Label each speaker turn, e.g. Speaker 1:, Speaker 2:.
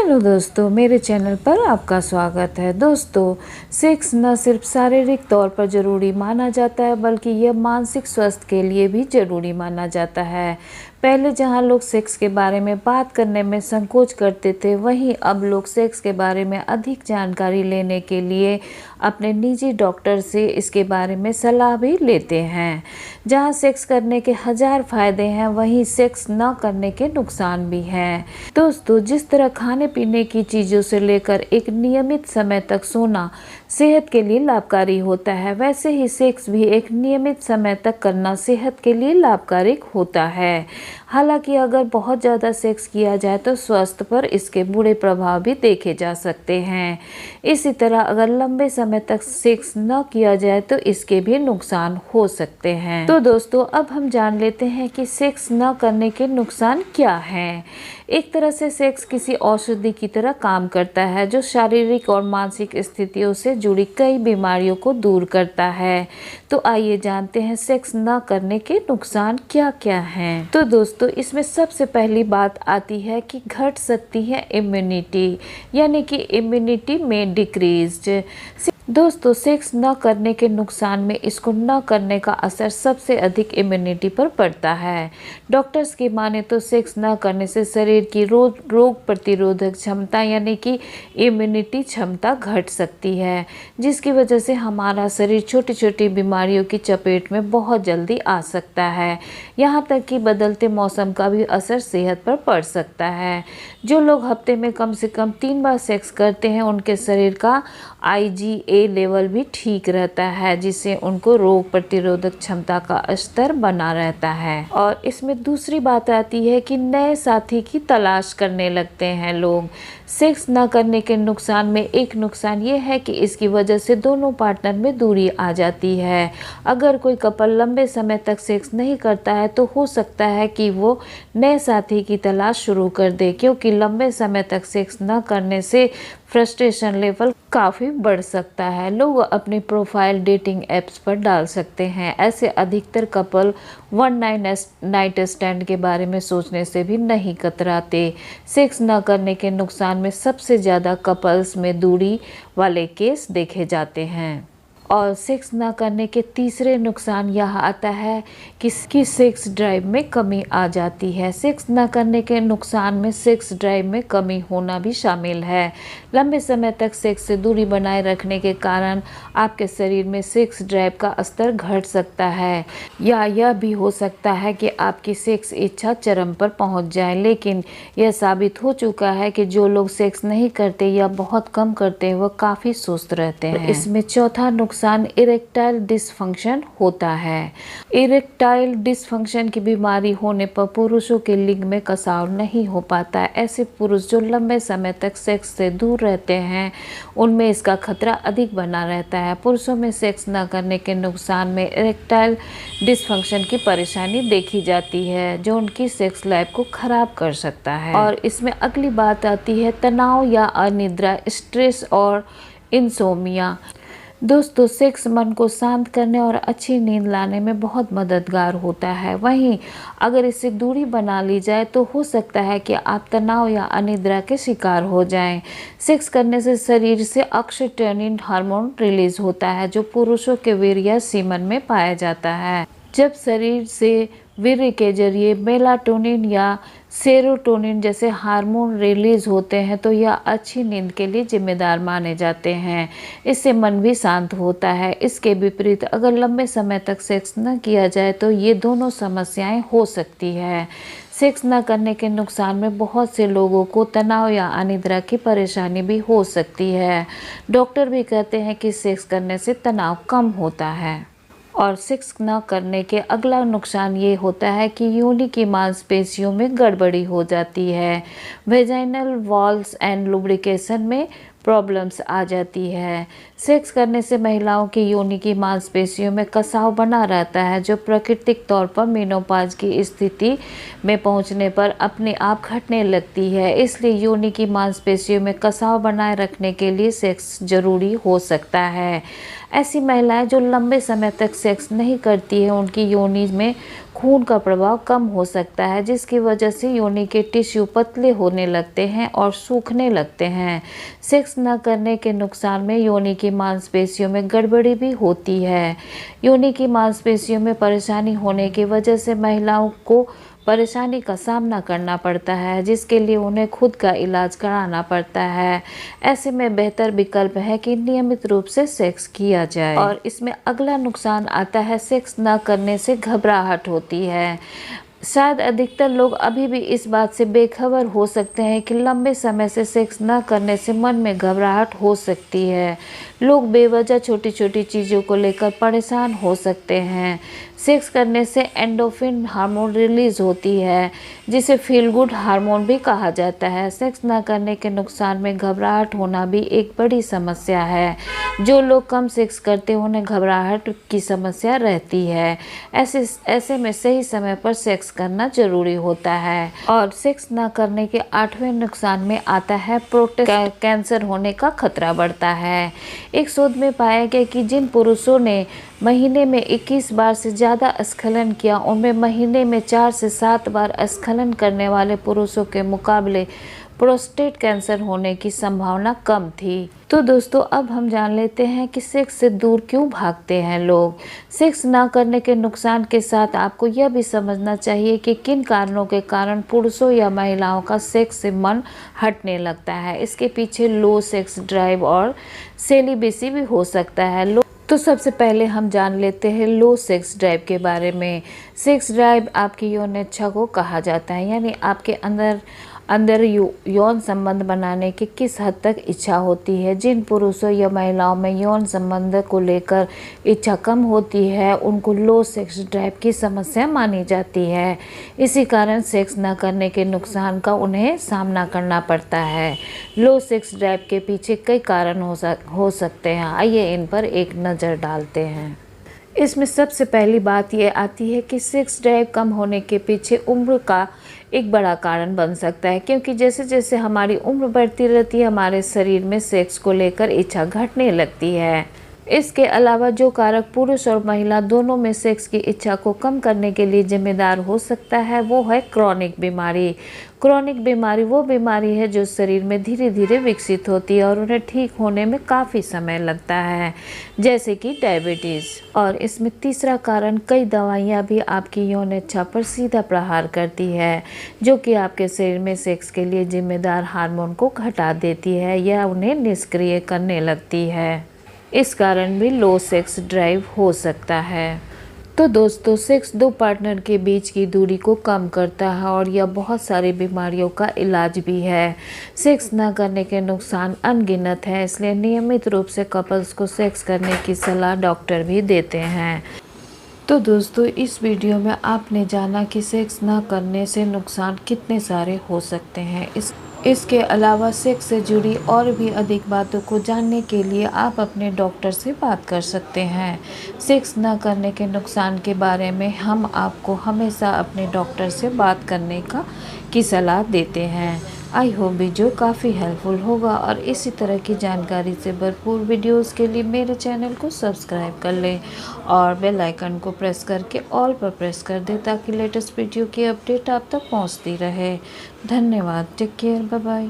Speaker 1: Hello दोस्तों, मेरे channel पर आपका स्वागत है। दोस्तों, सेक्स न सिर्फ शारीरिक तौर पर ज़रूरी माना जाता है बल्कि यह मानसिक स्वास्थ्य के लिए भी ज़रूरी माना जाता है। पहले जहां लोग सेक्स के बारे में बात करने में संकोच करते थे, वहीं अब लोग सेक्स के बारे में अधिक जानकारी लेने के लिए अपने निजी डॉक्टर से इसके बारे में सलाह भी लेते हैं। जहां सेक्स करने के 1000 फायदे हैं, वहीं सेक्स न करने के नुकसान भी हैं। दोस्तों, जिस तरह खाने पीने की चीज़ों से लेकर एक नियमित समय तक सोना सेहत के लिए लाभकारी होता है, वैसे ही सेक्स भी एक नियमित समय तक करना सेहत के लिए लाभकारी होता है। हालांकि अगर बहुत ज़्यादा सेक्स किया जाए तो स्वास्थ्य पर इसके बुरे प्रभाव भी देखे जा सकते हैं। इसी तरह अगर लंबे समय तक सेक्स न किया जाए तो इसके भी नुकसान हो सकते हैं। तो दोस्तों, अब हम जान लेते हैं कि सेक्स न करने के नुकसान क्या हैं। एक तरह से सेक्स किसी औषधि की तरह काम करता है जो शारीरिक और मानसिक स्थितियों से जुड़ी कई बीमारियों को दूर करता है। तो आइए जानते हैं सेक्स न करने के नुकसान क्या क्या हैं। तो दोस्तों, इसमें सबसे पहली बात आती है कि घट सकती है इम्यूनिटी, यानी कि इम्यूनिटी में डिक्रीज। दोस्तों, सेक्स न करने के नुकसान में इसको न करने का असर सबसे अधिक इम्यूनिटी पर पड़ता है। डॉक्टर्स की माने तो सेक्स न करने से शरीर की रोग प्रतिरोधक क्षमता यानी कि इम्यूनिटी क्षमता घट सकती है, जिसकी वजह से हमारा शरीर छोटी छोटी बीमारियों की चपेट में बहुत जल्दी आ सकता है। यहाँ तक कि बदलते मौसम का भी असर सेहत पर पड़ सकता है। जो लोग हफ्ते में कम से कम 3 बार सेक्स करते हैं, उनके शरीर का IgA लेवल भी ठीक रहता है, जिससे उनको रोग प्रतिरोधक क्षमता का स्तर बना रहता है। और इसमें दूसरी बात आती है कि नए साथी की तलाश करने लगते हैं लोग। सेक्स न करने के नुकसान में एक नुकसान ये है कि इसकी वजह से दोनों पार्टनर में दूरी आ जाती है। अगर कोई कपल लंबे समय तक सेक्स नहीं करता है तो हो सकता है कि वो नए साथी की तलाश शुरू कर दे, क्योंकि लंबे समय तक सेक्स न करने से फ्रस्ट्रेशन लेवल काफ़ी बढ़ सकता है। लोग अपनी प्रोफाइल डेटिंग ऐप्स पर डाल सकते हैं। ऐसे अधिकतर कपल वन नाइट स्टैंड के बारे में सोचने से भी नहीं कतराते। सेक्स न करने के नुकसान में सबसे ज़्यादा कपल्स में दूरी वाले केस देखे जाते हैं। और सेक्स ना करने के तीसरे नुकसान यह आता है कि सेक्स ड्राइव में कमी आ जाती है। सेक्स ना करने के नुकसान में सेक्स ड्राइव में कमी होना भी शामिल है। लंबे समय तक सेक्स से दूरी बनाए रखने के कारण आपके शरीर में सेक्स ड्राइव का स्तर घट सकता है, या यह भी हो सकता है कि आपकी सेक्स इच्छा चरम पर पहुंच जाए। लेकिन यह साबित हो चुका है कि जो लोग सेक्स नहीं करते या बहुत कम करते हैं, वह काफ़ी सुस्त रहते हैं। इसमें चौथा नुकसान इरेक्टाइल डिसफंक्शन होता है। इरेक्टाइल डिसफंक्शन की बीमारी होने पर पुरुषों के लिंग में कसाव नहीं हो पाता है। ऐसे पुरुष जो लंबे समय तक सेक्स से दूर रहते हैं, उनमें इसका खतरा अधिक बना रहता है। पुरुषों में सेक्स न करने के नुकसान में इरेक्टाइल डिसफंक्शन की परेशानी देखी जाती है, जो उनकी सेक्स लाइफ को खराब कर सकता है। और इसमें अगली बात आती है तनाव या अनिद्रा, स्ट्रेस और इंसोमिया। दोस्तों, सेक्स मन को शांत करने और अच्छी नींद लाने में बहुत मददगार होता है। वहीं अगर इससे दूरी बना ली जाए तो हो सकता है कि आप तनाव या अनिद्रा के शिकार हो जाएं। सेक्स करने से शरीर से ऑक्सीटोसिन हार्मोन रिलीज होता है, जो पुरुषों के वीर्य या सीमन में पाया जाता है। जब शरीर से वीर्य के जरिए मेलाटोनिन या सेरोटोनिन जैसे हार्मोन रिलीज होते हैं तो यह अच्छी नींद के लिए जिम्मेदार माने जाते हैं। इससे मन भी शांत होता है। इसके विपरीत अगर लंबे समय तक सेक्स न किया जाए तो ये दोनों समस्याएं हो सकती है। सेक्स न करने के नुकसान में बहुत से लोगों को तनाव या अनिद्रा की परेशानी भी हो सकती है। डॉक्टर भी कहते हैं कि सेक्स करने से तनाव कम होता है। और सेक्स न करने के अगला नुकसान ये होता है कि योनि की मांसपेशियों में गड़बड़ी हो जाती है। वेजाइनल वॉल्स एंड लुब्रिकेशन में प्रॉब्लम्स आ जाती है। सेक्स करने से महिलाओं की योनि की मांसपेशियों में कसाव बना रहता है, जो प्राकृतिक तौर पर मेनोपॉज की स्थिति में पहुंचने पर अपने आप घटने लगती है। इसलिए योनि की मांसपेशियों में कसाव बनाए रखने के लिए सेक्स जरूरी हो सकता है। ऐसी महिलाएं जो लंबे समय तक सेक्स नहीं करती है, उनकी योनि में खून का प्रवाह कम हो सकता है, जिसकी वजह से योनि के टिश्यू पतले होने लगते हैं और सूखने लगते हैं। सेक्स न करने के नुकसान में योनि की मांसपेशियों में गड़बड़ी भी होती है। योनि की मांसपेशियों में परेशानी होने की वजह से महिलाओं को परेशानी का सामना करना पड़ता है, जिसके लिए उन्हें खुद का इलाज कराना पड़ता है। ऐसे में बेहतर विकल्प है कि नियमित रूप से सेक्स किया जाए। और इसमें अगला नुकसान आता है, सेक्स न करने से घबराहट होती है। शायद अधिकतर लोग अभी भी इस बात से बेखबर हो सकते हैं कि लंबे समय से सेक्स न करने से मन में घबराहट हो सकती है। लोग बेवजह छोटी छोटी चीज़ों को लेकर परेशान हो सकते हैं। सेक्स करने से एंडोर्फिन हार्मोन रिलीज होती है, जिसे फील गुड हार्मोन भी कहा जाता है। सेक्स न करने के नुकसान में घबराहट होना भी एक बड़ी समस्या है। जो लोग कम सेक्स करते हैं उन्हें घबराहट की समस्या रहती है। ऐसे में सही समय पर सेक्स करना जरूरी होता है। और सेक्स न करने के 8वें नुकसान में आता है प्रोस्टेट कैंसर होने का खतरा बढ़ता है। एक शोध में पाया गया कि जिन पुरुषों ने महीने में 21 बार से ज़्यादा स्खलन किया, उनमें महीने में 4 से 7 बार स्खलन करने वाले पुरुषों के मुकाबले प्रोस्टेट कैंसर होने की संभावना कम थी। तो दोस्तों, अब हम जान लेते हैं कि सेक्स से दूर क्यों भागते हैं लोग। सेक्स ना करने के नुकसान के साथ आपको यह भी समझना चाहिए कि किन कारणों के कारण पुरुषों या महिलाओं का सेक्स से मन हटने लगता है। इसके पीछे लो सेक्स ड्राइव और सेलिबेसी भी हो सकता है। तो सबसे पहले हम जान लेते हैं लो सेक्स ड्राइव के बारे में। सेक्स ड्राइव आपकी यौन इच्छा को कहा जाता है, यानी आपके अंदर यौन संबंध बनाने की किस हद तक इच्छा होती है। जिन पुरुषों या महिलाओं में यौन संबंध को लेकर इच्छा कम होती है, उनको लो सेक्स ड्राइव की समस्या मानी जाती है। इसी कारण सेक्स न करने के नुकसान का उन्हें सामना करना पड़ता है। लो सेक्स ड्राइव के पीछे कई कारण हो सकते हैं। आइए इन पर एक नज़र डालते हैं। इसमें सबसे पहली बात यह आती है कि सेक्स ड्राइव कम होने के पीछे उम्र का एक बड़ा कारण बन सकता है, क्योंकि जैसे जैसे हमारी उम्र बढ़ती रहती है, हमारे शरीर में सेक्स को लेकर इच्छा घटने लगती है। इसके अलावा जो कारक पुरुष और महिला दोनों में सेक्स की इच्छा को कम करने के लिए जिम्मेदार हो सकता है, वो है क्रॉनिक बीमारी। क्रॉनिक बीमारी वो बीमारी है जो शरीर में धीरे धीरे विकसित होती है और उन्हें ठीक होने में काफ़ी समय लगता है, जैसे कि डायबिटीज़। और इसमें तीसरा कारण, कई दवाइयाँ भी आपकी यौन इच्छा पर सीधा प्रहार करती है, जो कि आपके शरीर में सेक्स के लिए जिम्मेदार हार्मोन को घटा देती है या उन्हें निष्क्रिय करने लगती है। इस कारण भी लो सेक्स ड्राइव हो सकता है। तो दोस्तों, सेक्स दो पार्टनर के बीच की दूरी को कम करता है और यह बहुत सारी बीमारियों का इलाज भी है। सेक्स न करने के नुकसान अनगिनत हैं, इसलिए नियमित रूप से कपल्स को सेक्स करने की सलाह डॉक्टर भी देते हैं। तो दोस्तों, इस वीडियो में आपने जाना कि सेक्स न करने से नुकसान कितने सारे हो सकते हैं। इसके अलावा सेक्स से जुड़ी और भी अधिक बातों को जानने के लिए आप अपने डॉक्टर से बात कर सकते हैं। सेक्स न करने के नुकसान के बारे में हम आपको हमेशा अपने डॉक्टर से बात करने की सलाह देते हैं। आई होप वीडियो काफ़ी हेल्पफुल होगा और इसी तरह की जानकारी से भरपूर वीडियोस के लिए मेरे चैनल को सब्सक्राइब कर लें और बेल आइकन को प्रेस करके ऑल पर प्रेस कर दें, ताकि लेटेस्ट वीडियो की अपडेट आप तक पहुंचती रहे। धन्यवाद। Take care. Bye bye.